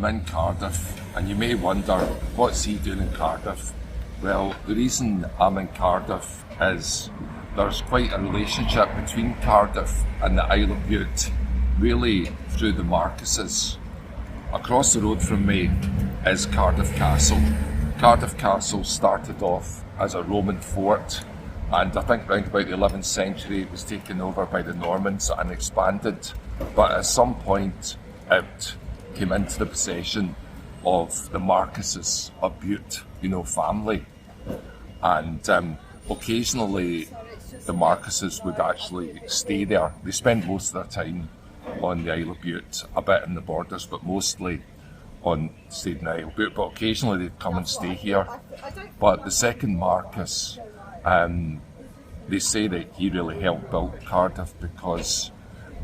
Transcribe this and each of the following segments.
I'm in Cardiff, and you may wonder, what's he doing in Cardiff? Well, the reason I'm in Cardiff is there's quite a relationship between Cardiff and the Isle of Bute, really through the Marquesses. Across the road from me is Cardiff Castle. Cardiff Castle started off as a Roman fort, and I think around about the 11th century it was taken over by the Normans and expanded, but at some point it came into the possession of the Marquesses of Bute, family. And occasionally the Marquesses would actually stay there. They spend most of their time on the Isle of Bute, a bit in the borders, but mostly stayed in the Isle of Bute. But occasionally they'd come and stay here. But the second Marquess, they say that he really helped build Cardiff because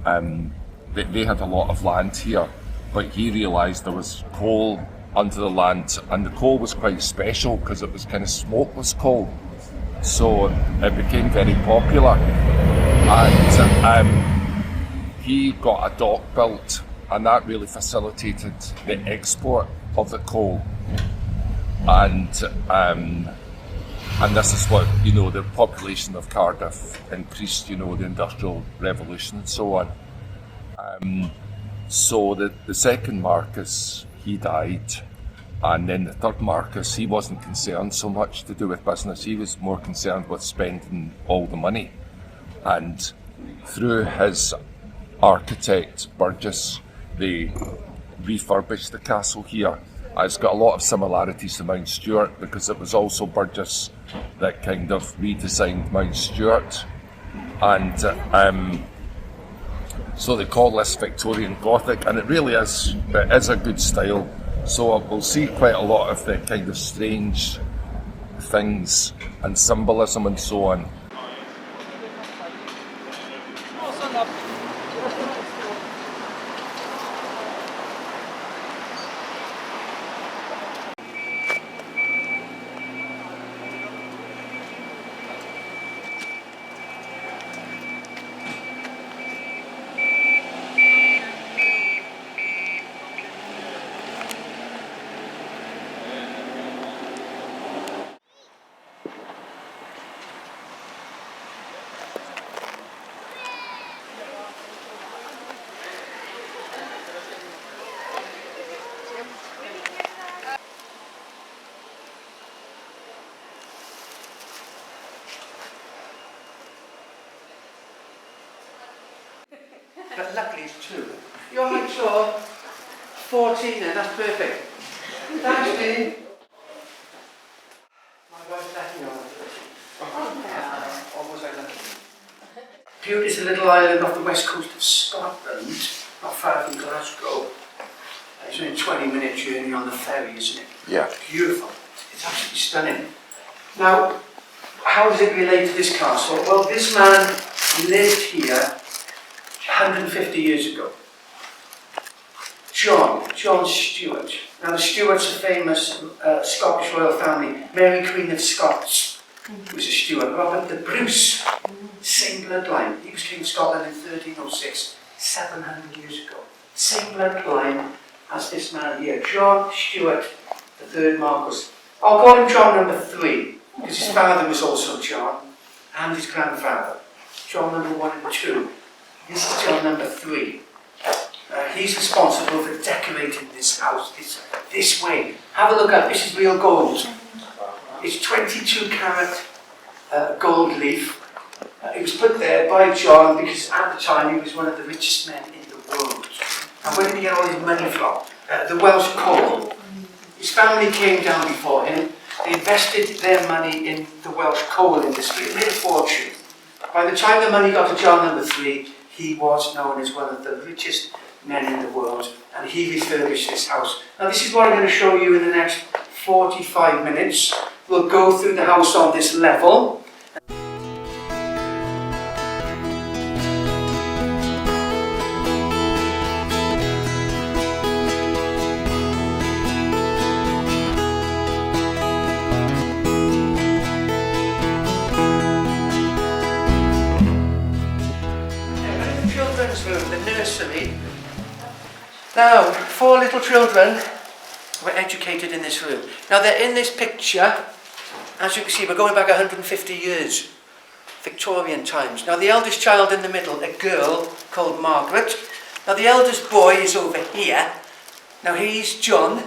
they had a lot of land here, but he realised there was coal under the land, and the coal was quite special because it was kind of smokeless coal, so it became very popular. And he got a dock built, and that really facilitated the export of the coal. And this is what, the population of Cardiff increased, the Industrial Revolution and so on. So the second Marquess, he died, and then the third Marquess, he wasn't concerned so much to do with business, he was more concerned with spending all the money. And through his architect, Burgess, they refurbished the castle here. It's got a lot of similarities to Mount Stuart because it was also Burgess that kind of redesigned Mount Stuart. And so they call this Victorian Gothic, and it really is a good style. So we'll see quite a lot of the kind of strange things and symbolism and so on. But luckily it's 2. You're like, sure, 14 then, that's perfect. Thanks, Dean. My wife's letting on 13. Or was I lucky? Bute is a little island off the west coast of Scotland, not far from Glasgow. It's only a 20-minute journey on the ferry, isn't it? Yeah. Beautiful. It's absolutely stunning. Now, how does it relate to this castle? Well, this man lived here 150 years ago. John Stuart. Now the Stuarts are famous Scottish royal family. Mary Queen of Scots was a Stuart. Robert the Bruce, same bloodline. He was King of Scotland in 1306, 700 years ago. Same bloodline as this man here, John Stuart, the third Marquess. I'll call him John number 3, because his father was also John, and his grandfather. John number 1 and 2. This is John number 3. He's responsible for decorating this house this way. Have a look at this, is real gold. It's 22 carat gold leaf. It was put there by John because at the time he was one of the richest men in the world. And where did he get all his money from? The Welsh coal. His family came down before him. They invested their money in the Welsh coal industry. It made a fortune. By the time the money got to John number 3, he was known as one of the richest men in the world, and he refurbished this house. Now this is what I'm going to show you in the next 45 minutes. We'll go through the house on this level. The children's room, the nursery. Now, 4 little children were educated in this room. Now they're in this picture. As you can see, we're going back 150 years. Victorian times. Now the eldest child in the middle, a girl called Margaret. Now the eldest boy is over here. Now he's John.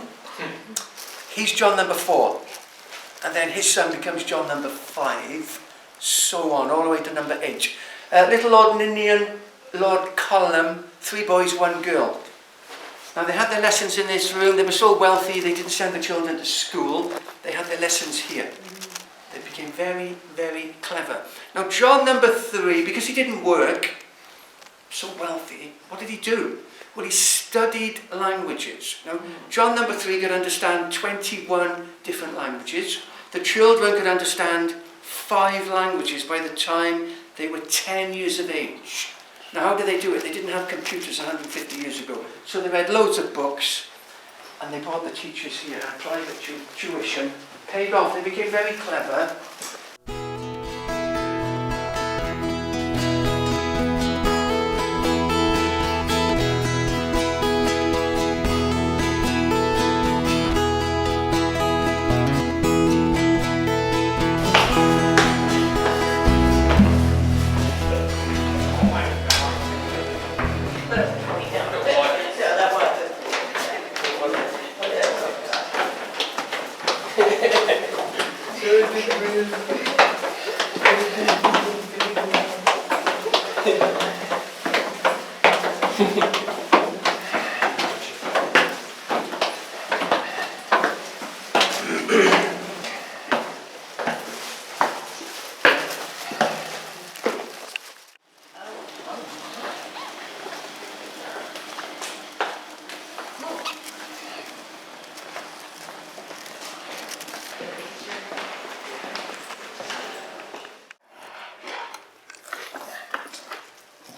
He's John number 4. And then his son becomes John number 5. So on, all the way to number 8. Little Lord Ninian, Lord Colnham, 3 boys, 1 girl. Now they had their lessons in this room. They were so wealthy they didn't send the children to school. They had their lessons here. They became very, very clever. Now John number 3, because he didn't work, so wealthy, what did he do? Well, he studied languages. Now John number 3 could understand 21 different languages. The children could understand 5 languages by the time they were 10 years of age. Now how did they do it? They didn't have computers 150 years ago. So they read loads of books, and they brought the teachers here, had private tuition, paid off. They became very clever.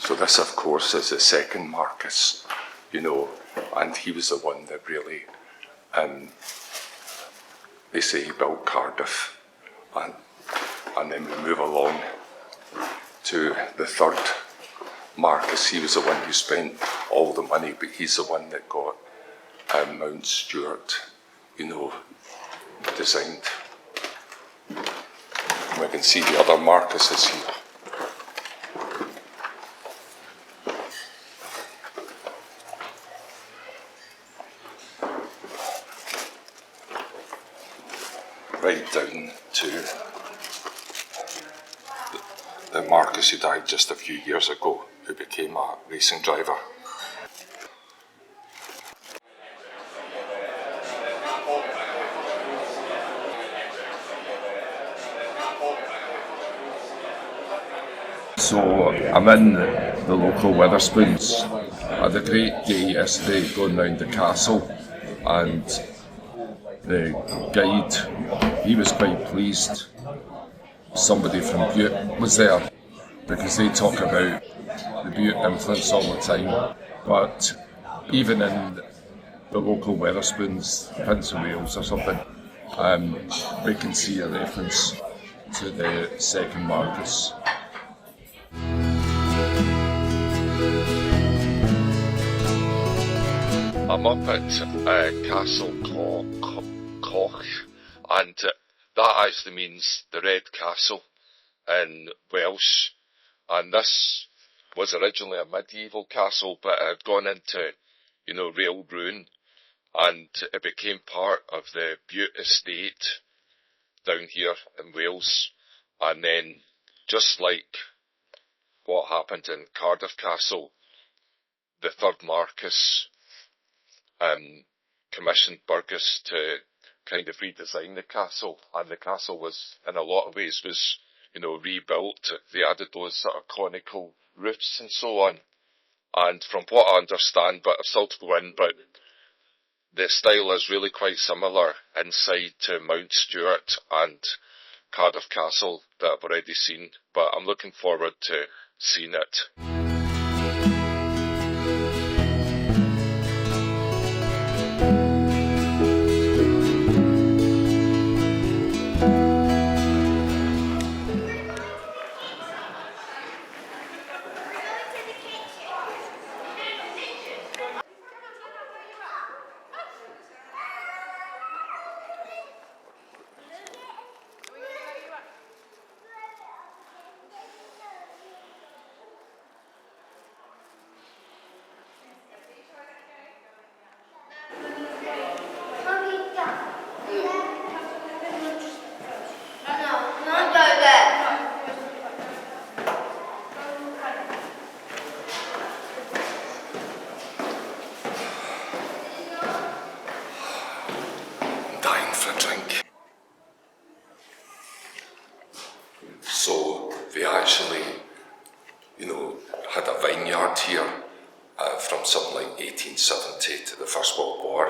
So this, of course, is the second Marcus, and he was the one that really, they say he built Cardiff, and then we move along to the third Marcus. He was the one who spent all the money, but he's the one that got Mount Stuart, designed. We can see the other Marcuses here. Right down to the Marcus who died just a few years ago, who became a racing driver. So I'm in the local Wetherspoons. I had a great day yesterday going round the castle, and the guide, he was quite pleased. Somebody from Bute was there, because they talk about the Bute influence all the time. But even in the local Wetherspoons, Prince of Wales or something, we can see a reference to the second Marcus. I'm up at Castle Koch, and that actually means the Red Castle in Welsh. And this was originally a medieval castle, but it had gone into, real ruin, and it became part of the Bute estate down here in Wales. And then, just like what happened in Cardiff Castle, the third Marcus commissioned Burgess to kind of redesign the castle, and the castle was, in a lot of ways, rebuilt. They added those sort of conical roofs and so on. And from what I understand, but I've still to go in, but the style is really quite similar inside to Mount Stuart and Cardiff Castle that I've already seen, but I'm looking forward to seeing it. So they actually, had a vineyard here from something like 1870 to the First World War,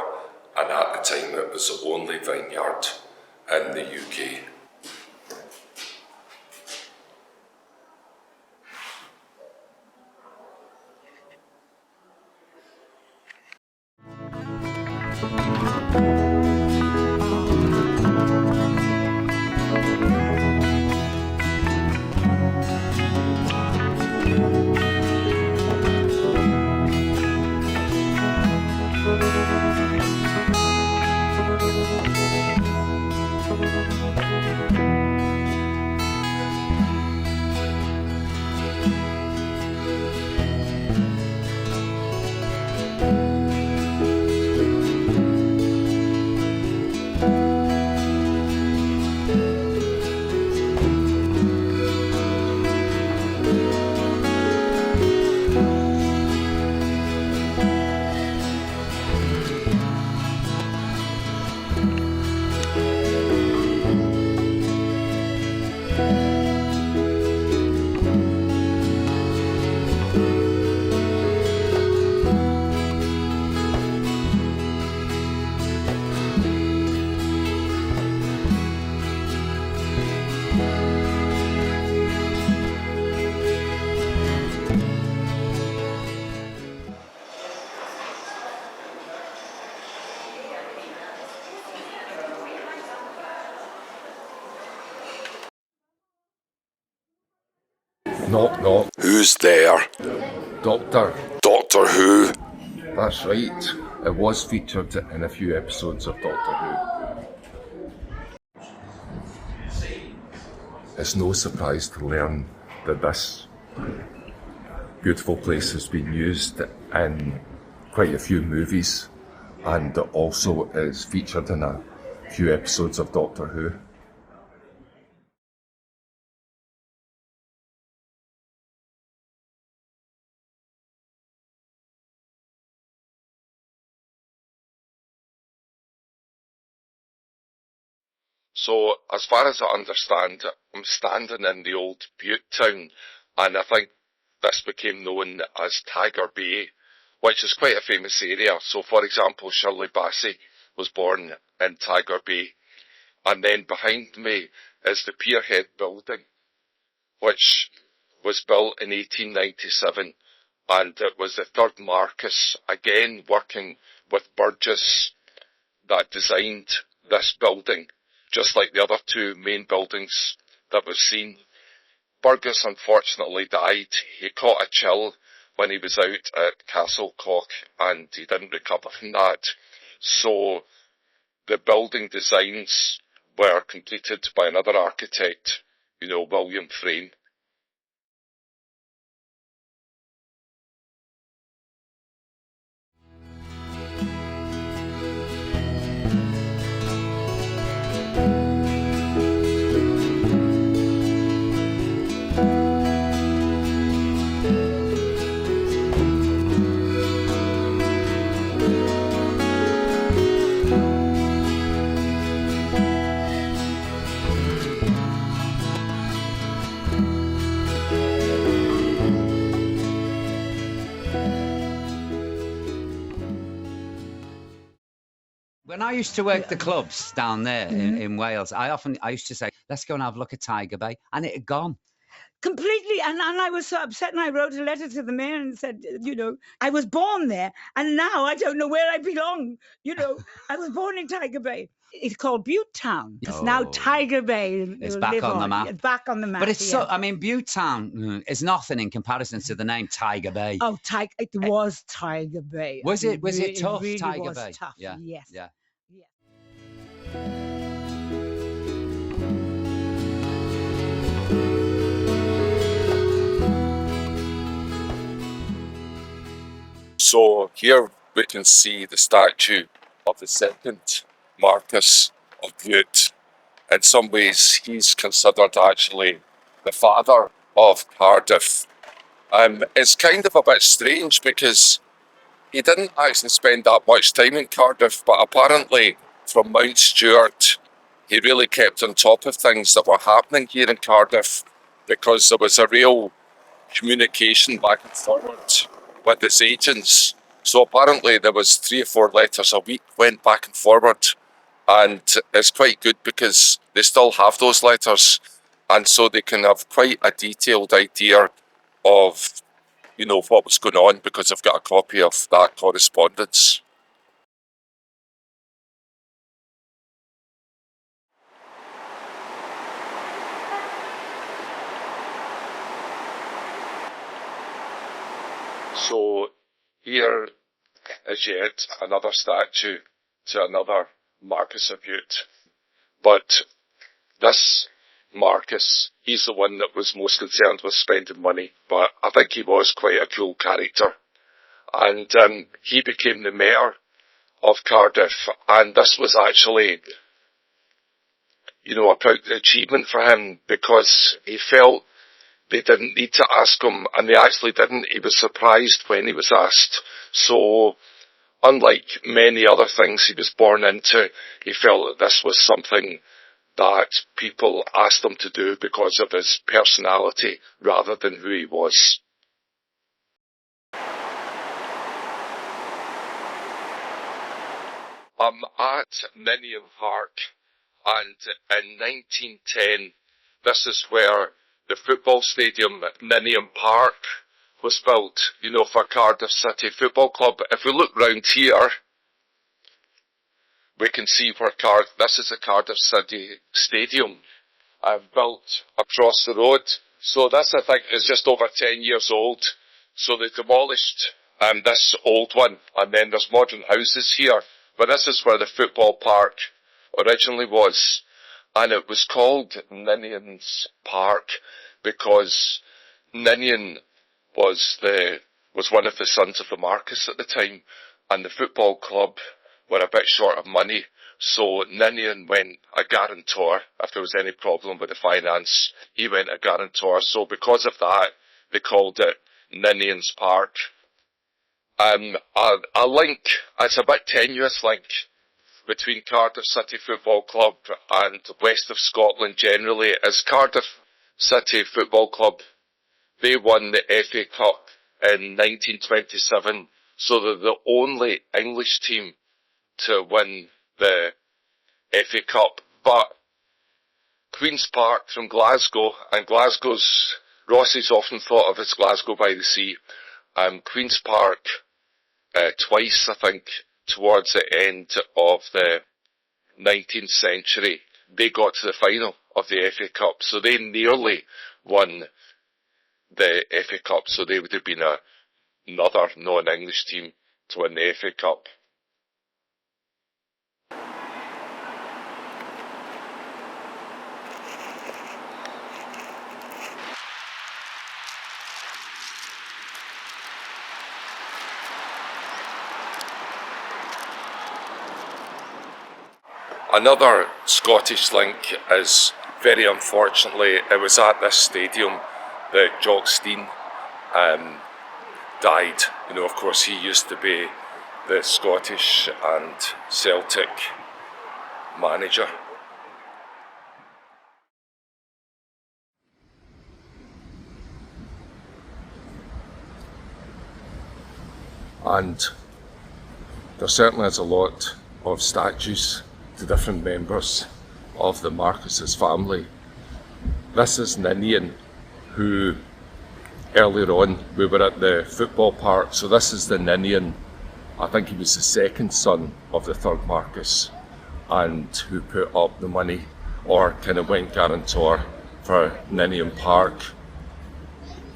and at the time it was the only vineyard in the UK. Knock, knock. Who's there? Doctor. Doctor Who? That's right. It was featured in a few episodes of Doctor Who. It's no surprise to learn that this beautiful place has been used in quite a few movies and also is featured in a few episodes of Doctor Who. So, as far as I understand, I'm standing in the old Bute town, and I think this became known as Tiger Bay, which is quite a famous area. So, for example, Shirley Bassey was born in Tiger Bay, and then behind me is the Pierhead building, which was built in 1897, and it was the third Marquess, again working with Burgess, that designed this building, just like the other two main buildings that we've seen. Burgess unfortunately died. He caught a chill when he was out at Castlecock and he didn't recover from that. So the building designs were completed by another architect, William Frame. When I used to work the clubs down there in Wales, I used to say, let's go and have a look at Tiger Bay, and it had gone. Completely, and I was so upset, and I wrote a letter to the mayor and said, I was born there, and now I don't know where I belong. I was born in Tiger Bay. It's called Bute Town. It's now Tiger Bay. It's back on the map. It's back on the map. But it's Bute Town is nothing in comparison to the name Tiger Bay. Oh, it was Tiger Bay. Was it tough, it really Tiger was Bay? Tough. Yeah. Yes. Yeah. So here we can see the statue of the second Marquess of Bute. In some ways, he's considered actually the father of Cardiff. It's kind of a bit strange because he didn't actually spend that much time in Cardiff, but apparently from Mount Stuart, he really kept on top of things that were happening here in Cardiff, because there was a real communication back and forward with his agents. So apparently there was 3 or 4 letters a week went back and forward, and it's quite good because they still have those letters, and so they can have quite a detailed idea of, you know, what was going on, because I've got a copy of that correspondence. So here is yet another statue to another Marquess of Bute. But this Marquess, he's the one that was most concerned with spending money, but I think he was quite a cool character. And he became the mayor of Cardiff, and this was actually, you know, a proud achievement for him, because he felt they didn't need to ask him, and they actually didn't. He was surprised when he was asked. So, unlike many other things he was born into, he felt that this was something that people asked him to do because of his personality rather than who he was. I'm at Ninian Park, and in 1910, this is where the football stadium at Ninian Park was built, you know, for Cardiff City Football Club. If we look round here, we can see where this is the Cardiff City Stadium. I've built across the road. So this, I think, is just over 10 years old. So they demolished this old one, and then there's modern houses here. But this is where the football park originally was. And it was called Ninian's Park because Ninian was one of the sons of the Marquess at the time, and the football club were a bit short of money, so Ninian went a guarantor. If there was any problem with the finance, he went a guarantor. So because of that, they called it Ninian's Park. A link, it's a bit tenuous link, between Cardiff City Football Club and West of Scotland generally, is Cardiff City Football Club. They won the FA Cup in 1927, so they're the only English team to win the FA Cup. But Queen's Park from Glasgow, and Rossi's often thought of as Glasgow by the Sea. Queen's Park, twice I think, towards the end of the 19th century, they got to the final of the FA Cup, so they nearly won the FA Cup, so they would have been another non-English team to win the FA Cup. Another Scottish link is, very unfortunately, it was at this stadium that Jock Stein died. You know, of course, he used to be the Scottish and Celtic manager. And there certainly is a lot of statues to different members of the Marquess's family. This is Ninian, who earlier on we were at the football park, so this is the Ninian, I think he was the second son of the third Marquess, and who put up the money, or kind of went guarantor for Ninian Park.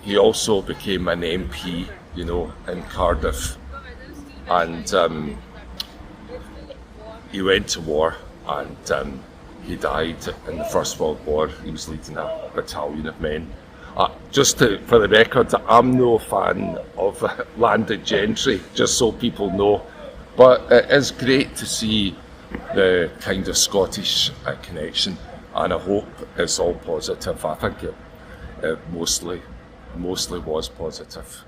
He also became an MP, you know, in Cardiff, and he went to war, and he died in the First World War. He was leading a battalion of men. For the record, I'm no fan of landed gentry, just so people know. But it is great to see the kind of Scottish connection, and I hope it's all positive. I think it mostly was positive.